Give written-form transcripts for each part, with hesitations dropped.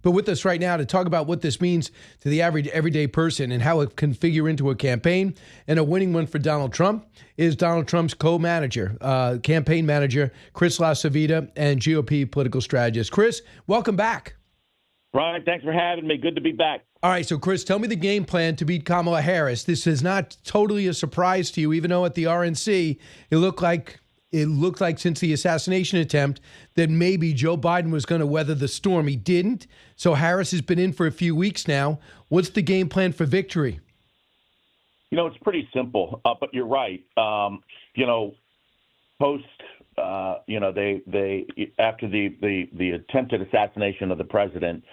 but with us right now to talk about what this means to the average everyday person and how it can figure into a campaign and a winning one for Donald Trump is Donald Trump's co-manager, campaign manager, Chris LaCivita, and GOP political strategist. Chris, welcome back. Brian, thanks for having me. Good to be back. All right, so Chris, tell me the game plan to beat Kamala Harris. This is not totally a surprise to you, even though at the RNC it looked like since the assassination attempt that maybe Joe Biden was going to weather the storm. He didn't. So Harris has been in for a few weeks now. What's the game plan for victory? It's pretty simple, but you're right. Post, they after the attempted assassination of the president,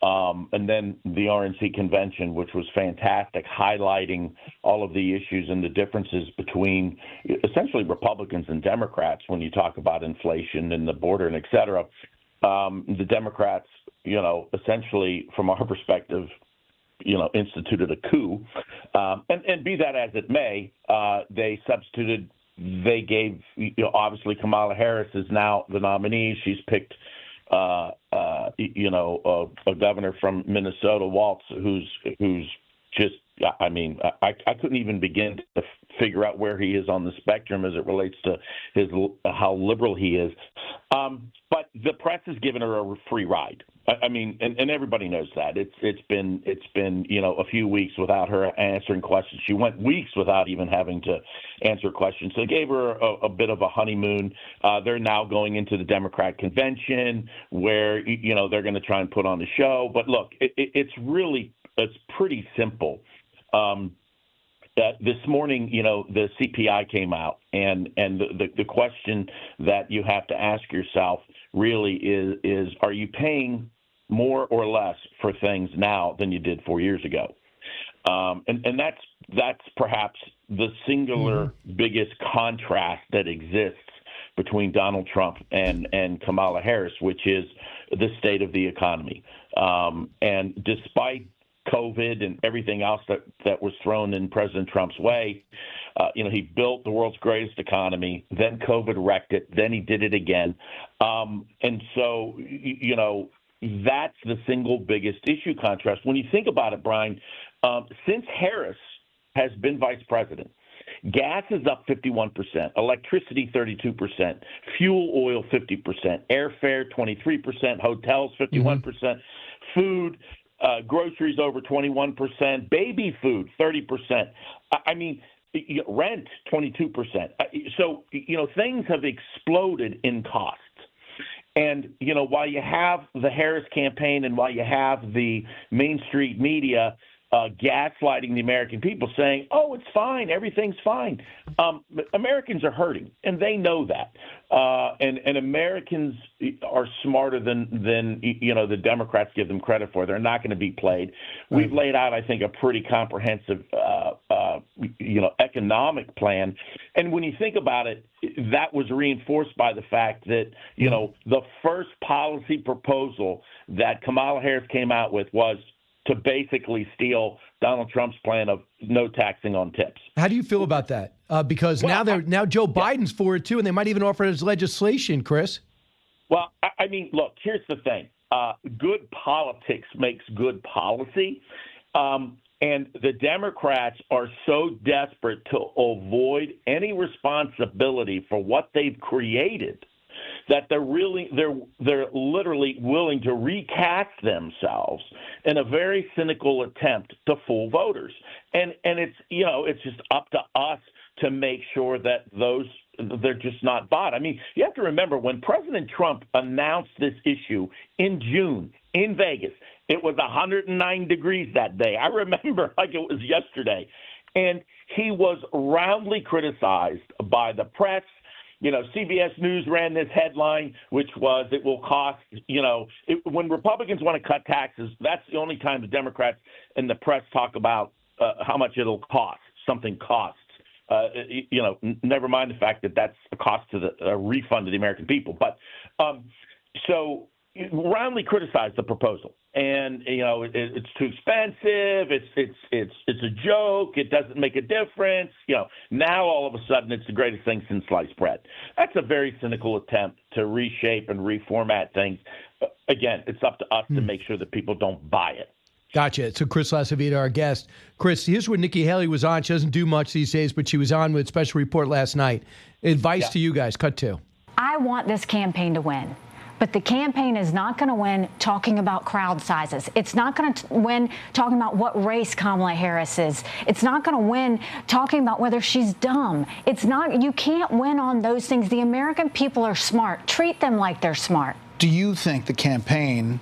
and then the RNC convention, which was fantastic, highlighting all of the issues and the differences between essentially Republicans and Democrats when you talk about inflation and the border and et cetera. The Democrats, essentially from our perspective, instituted a coup. And be that as it may, they gave, obviously Kamala Harris is now the nominee. She's picked, a governor from Minnesota, Waltz, who's just, I couldn't even begin to figure out where he is on the spectrum as it relates to how liberal he is. But the press has given her a free ride. And everybody knows that. It's been a few weeks without her answering questions. She went weeks without even having to answer questions. So they gave her a bit of a honeymoon. They're now going into the Democrat convention where they're going to try and put on a show. But look, it's pretty simple. This morning, the CPI came out, and the question that you have to ask yourself really is are you paying more or less for things now than you did 4 years ago? And that's perhaps the singular biggest contrast that exists between Donald Trump and Kamala Harris, which is the state of the economy. And despite COVID and everything else that was thrown in President Trump's way, he built the world's greatest economy. Then COVID wrecked it. Then he did it again. And so, that's the single biggest issue contrast. When you think about it, Brian, since Harris has been vice president, gas is up 51%, electricity 32%, fuel oil 50%, airfare 23%, hotels 51%, food, groceries over 21%, baby food 30%. Rent 22%. So things have exploded in costs. And while you have the Harris campaign and while you have the Main Street media gaslighting the American people, saying, "Oh, it's fine, everything's fine," Americans are hurting, and they know that. And Americans are smarter than the Democrats give them credit for. They're not going to be played. We've laid out, I think, a pretty comprehensive, economic plan. And when you think about it, that was reinforced by the fact that the first policy proposal that Kamala Harris came out with was to basically steal Donald Trump's plan of no taxing on tips. How do you feel about that? Because now Joe Biden's for it too, and they might even offer it as legislation, Chris. Well, look, here's the thing. Good politics makes good policy. And the Democrats are so desperate to avoid any responsibility for what they've created that they're literally willing to recast themselves in a very cynical attempt to fool voters. And it's just up to us to make sure that they're just not bought. You have to remember when President Trump announced this issue in June in Vegas, it was 109 degrees that day. I remember like it was yesterday. And he was roundly criticized by the press. CBS News ran this headline, which was it will cost, when Republicans want to cut taxes, that's the only time the Democrats and the press talk about how much it'll cost, something costs. Never mind the fact that that's a cost to the refund to the American people. But so roundly criticized the proposal. And, it's too expensive. It's a joke. It doesn't make a difference. Now all of a sudden it's the greatest thing since sliced bread. That's a very cynical attempt to reshape and reformat things. again, it's up to us to make sure that people don't buy it. Gotcha. So Chris LaCivita, our guest. Chris, here's where Nikki Haley was on. She doesn't do much these days, but she was on with Special Report last night. Advice to you guys. Cut 2. I want this campaign to win. But the campaign is not going to win talking about crowd sizes. It's not going to win talking about what race Kamala Harris is. It's not going to win talking about whether she's dumb. It's not. You can't win on those things. The American people are smart. Treat them like they're smart. Do you think the campaign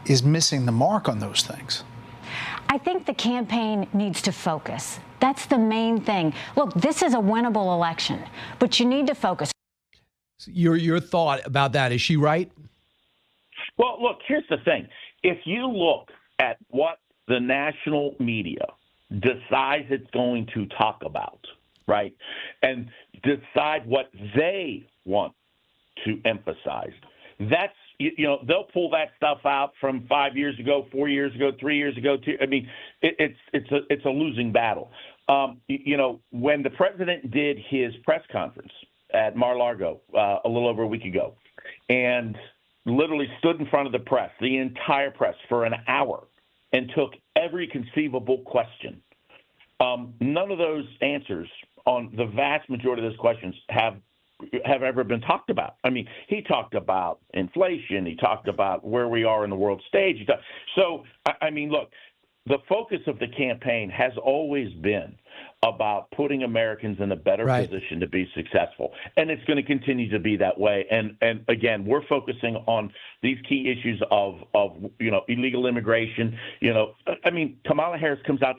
is missing the mark on those things? I think the campaign needs to focus. That's the main thing. Look, this is a winnable election, but you need to focus. Your thought about that, is she right? Well, look, here's the thing. If you look at what the national media decides it's going to talk about, right, and decide what they want to emphasize, that's, they'll pull that stuff out from 5 years ago, 4 years ago, 3 years ago. I mean, it's a losing battle. When the president did his press conference at Mar-a-Lago a little over a week ago, and literally stood in front of the press, the entire press, for an hour, and took every conceivable question. None of those answers on the vast majority of those questions have ever been talked about. I mean, he talked about inflation. He talked about where we are in the world stage. So, I mean, look, the focus of the campaign has always been about putting Americans in a better position to be successful. And it's going to continue to be that way. And again, we're focusing on these key issues of illegal immigration. I mean, Kamala Harris comes out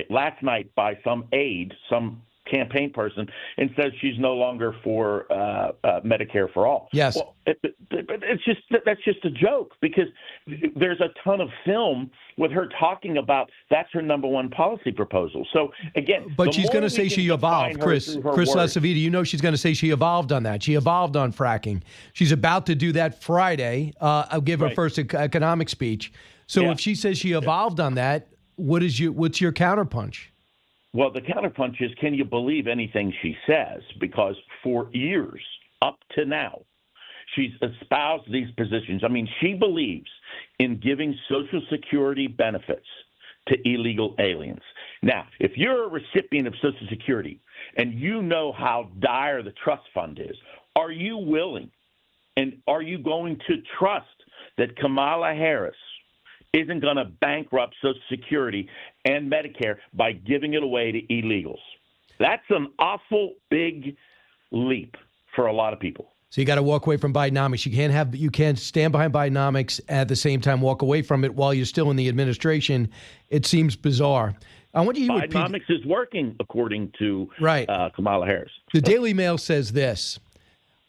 last night by some aide, some campaign person, and says she's no longer for Medicare for all. Yes. Well, that's just a joke, because there's a ton of film with her talking about that's her number one policy proposal. So again, but she's going to say she evolved, Chris LaCivita. She's going to say she evolved on that. She evolved on fracking. She's about to do that Friday. I'll give her first economic speech. So if she says she evolved on that, what's your counterpunch? Well, the counterpunch is, can you believe anything she says? Because for years, up to now, she's espoused these positions. I mean, she believes in giving Social Security benefits to illegal aliens. Now, if you're a recipient of Social Security and you know how dire the trust fund is, are you willing and are you going to trust that Kamala Harris isn't going to bankrupt Social Security and Medicare by giving it away to illegals? That's an awful big leap for a lot of people. So you got to walk away from Bidenomics. You can't stand behind Bidenomics at the same time walk away from it while you're still in the administration. It seems bizarre. I want you to Bidenomics is working, according to Kamala Harris. The Daily Mail says this.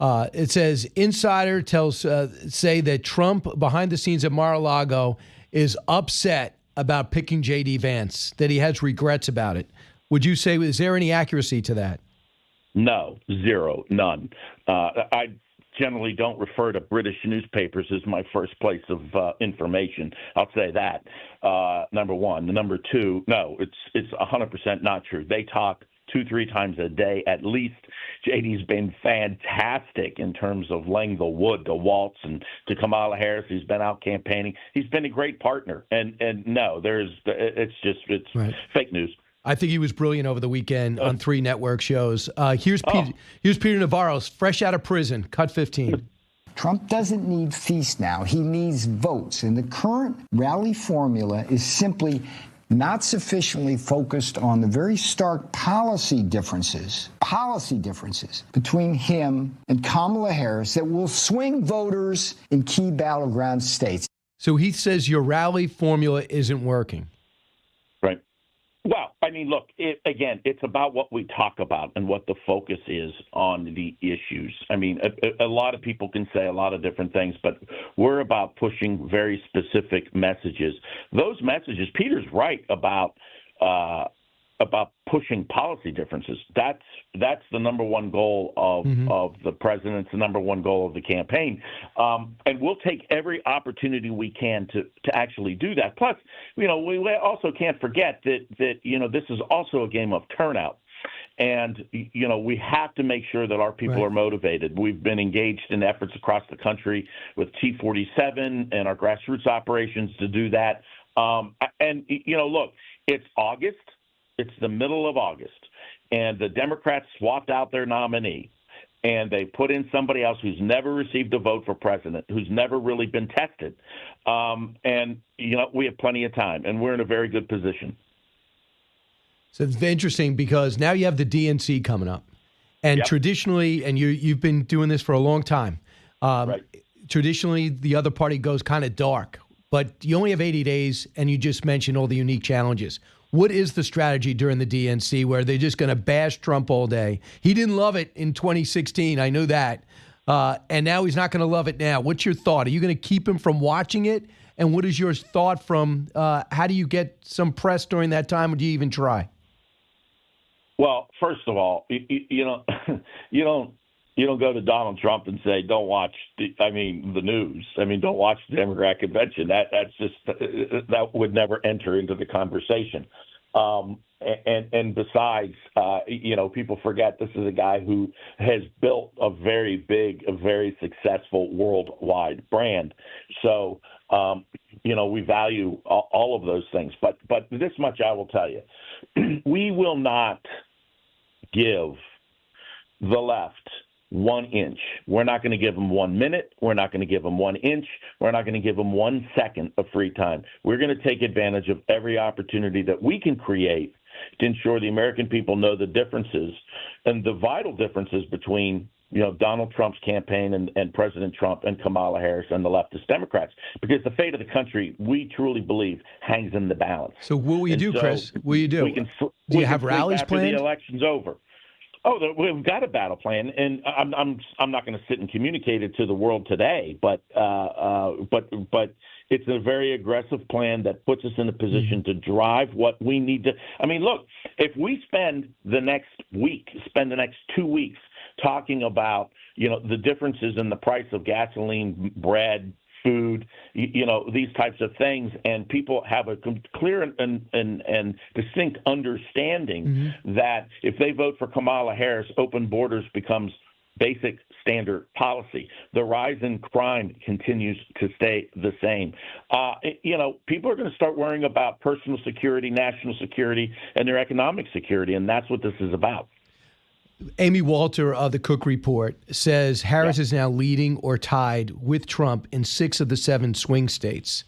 It says insider say that Trump behind the scenes at Mar-a-Lago is upset about picking J.D. Vance, that he has regrets about it. Would you say, is there any accuracy to that? No, zero, none. I generally don't refer to British newspapers as my first place of information. I'll say that, number one. Number two, no, it's 100% not true. They talk 2-3 times a day at least. JD's been fantastic in terms of laying the wood to Waltz and to Kamala Harris, who's been out campaigning. He's been a great partner. And no, it's fake news. I think he was brilliant over the weekend on 3 network shows. Here's Peter Navarro, fresh out of prison, cut 15. Trump doesn't need feast now. He needs votes. And the current rally formula is simply not sufficiently focused on the very stark policy differences between him and Kamala Harris that will swing voters in key battleground states. So he says your rally formula isn't working. Right. Well, I mean, look, it's about what we talk about and what the focus is on the issues. I mean, a lot of people can say a lot of different things, but we're about pushing very specific messages. Those messages, Peter's right about pushing policy differences. That's the number one goal of the president. It's the number one goal of the campaign. And we'll take every opportunity we can to actually do that. Plus, we also can't forget that this is also a game of turnout. And, we have to make sure that our people are motivated. We've been engaged in efforts across the country with T47 and our grassroots operations to do that. Look, it's August. It's the middle of August. And the Democrats swapped out their nominee. And they put in somebody else who's never received a vote for president, who's never really been tested. We have plenty of time, and we're in a very good position. So it's interesting because now you have the DNC coming up. And traditionally, and you've been doing this for a long time, traditionally the other party goes kind of dark. But you only have 80 days, and you just mentioned all the unique challenges. What is the strategy during the DNC where they're just going to bash Trump all day? He didn't love it in 2016. I know that. And now he's not going to love it now. What's your thought? Are you going to keep him from watching it? And what is your thought from how do you get some press during that time, or do you even try? Well, first of all, you don't go to Donald Trump and say, don't watch the news. Don't watch the Democrat convention. That would never enter into the conversation. And besides, people forget this is a guy who has built a very big, a very successful worldwide brand. So, we value all of those things. But this much I will tell you. We will not give the left 1 inch. We're not going to give them 1 minute. We're not going to give them 1 inch. We're not going to give them 1 second of free time. We're going to take advantage of every opportunity that we can create to ensure the American people know the differences and the vital differences between Donald Trump's campaign and President Trump and Kamala Harris and the leftist Democrats, because the fate of the country, we truly believe, hangs in the balance. So what will you do, Chris? What will you do? Do you have rallies planned? After the election's over. Oh, we've got a battle plan, and I'm not going to sit and communicate it to the world today, but it's a very aggressive plan that puts us in a position to drive what we need to. Look, if we spend the next 2 weeks talking about the differences in the price of gasoline, bread, food, these types of things, and people have a clear and distinct understanding that if they vote for Kamala Harris, open borders becomes basic standard policy. The rise in crime continues to stay the same. People are going to start worrying about personal security, national security, and their economic security, and that's what this is about. Amy Walter of the Cook Report says Harris is now leading or tied with Trump in 6 of the 7 swing states.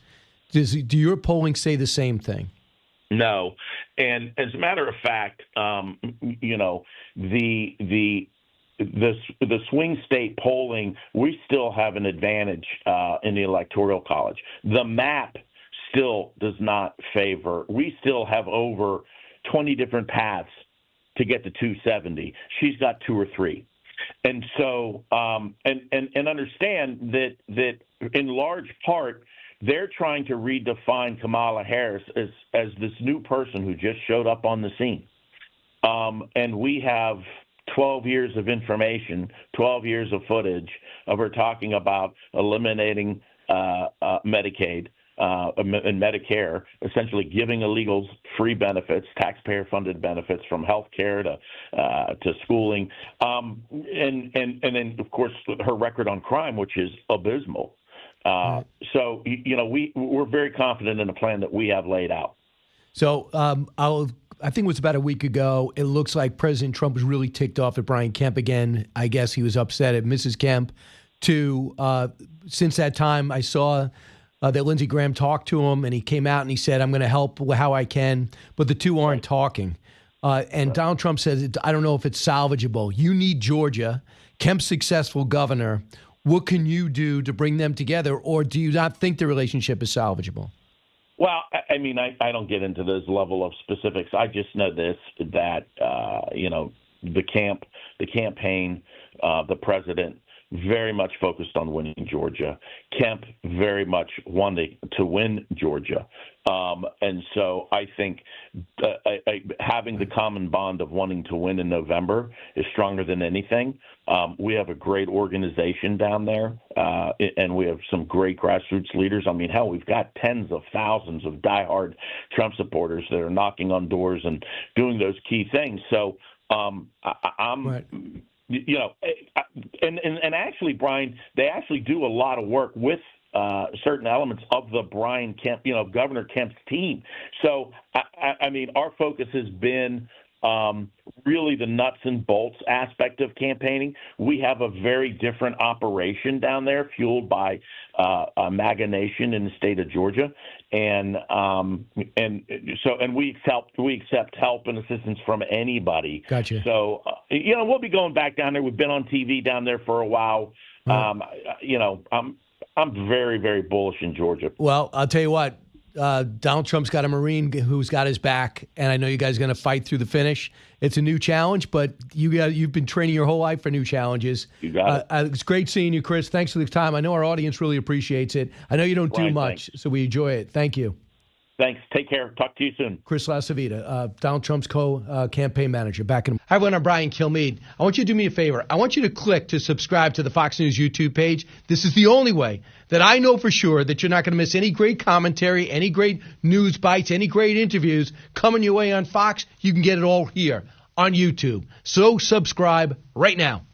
Do your polling say the same thing? No. And as a matter of fact, the swing state polling, we still have an advantage in the Electoral College. The map still does not favor. We still have over 20 different paths to get to 270. She's got 2 or 3. And so and understand that in large part, they're trying to redefine Kamala Harris as this new person who just showed up on the scene. And we have 12 years of information, 12 years of footage of her talking about eliminating Medicaid and Medicare, essentially giving illegals free benefits, taxpayer-funded benefits from health care to schooling, and then, of course, her record on crime, which is abysmal. So, we're very confident in the plan that we have laid out. So I think it was about a week ago, it looks like President Trump was really ticked off at Brian Kemp again. I guess he was upset at Mrs. Kemp. Since that time, I saw that Lindsey Graham talked to him, and he came out and he said, I'm going to help how I can. But the two aren't talking. And Donald Trump says, I don't know if it's salvageable. You need Georgia, Kemp's successful governor. What can you do to bring them together? Or do you not think the relationship is salvageable? Well, I don't get into this level of specifics. I just know this, that, the campaign, the president, very much focused on winning Georgia. Kemp very much wanted to win Georgia. And so I think having the common bond of wanting to win in November is stronger than anything. We have a great organization down there, and we have some great grassroots leaders. Hell, we've got tens of thousands of diehard Trump supporters that are knocking on doors and doing those key things. So I'm, Right. you know, and actually, Brian, they actually do a lot of work with certain elements of the Brian Kemp, Governor Kemp's team. So, I mean, our focus has been really the nuts and bolts aspect of campaigning. We have a very different operation down there, fueled by MAGA Nation in the state of Georgia, and we accept help and assistance from anybody. Gotcha. So we'll be going back down there. We've been on TV down there for a while. I'm very, very bullish in Georgia. Well, I'll tell you what. Donald Trump's got a Marine who's got his back, and I know you guys are going to fight through the finish. It's a new challenge, but you've been training your whole life for new challenges. You got it. It's great seeing you, Chris. Thanks for the time. I know our audience really appreciates it. I know you don't do much, so we enjoy it. Thank you. Thanks. Take care. Talk to you soon. Chris LaCivita, Donald Trump's campaign manager. Back in. Hi, everyone. I'm Brian Kilmeade. I want you to do me a favor. I want you to click to subscribe to the Fox News YouTube page. This is the only way that I know for sure that you're not going to miss any great commentary, any great news bites, any great interviews coming your way on Fox. You can get it all here on YouTube. So subscribe right now.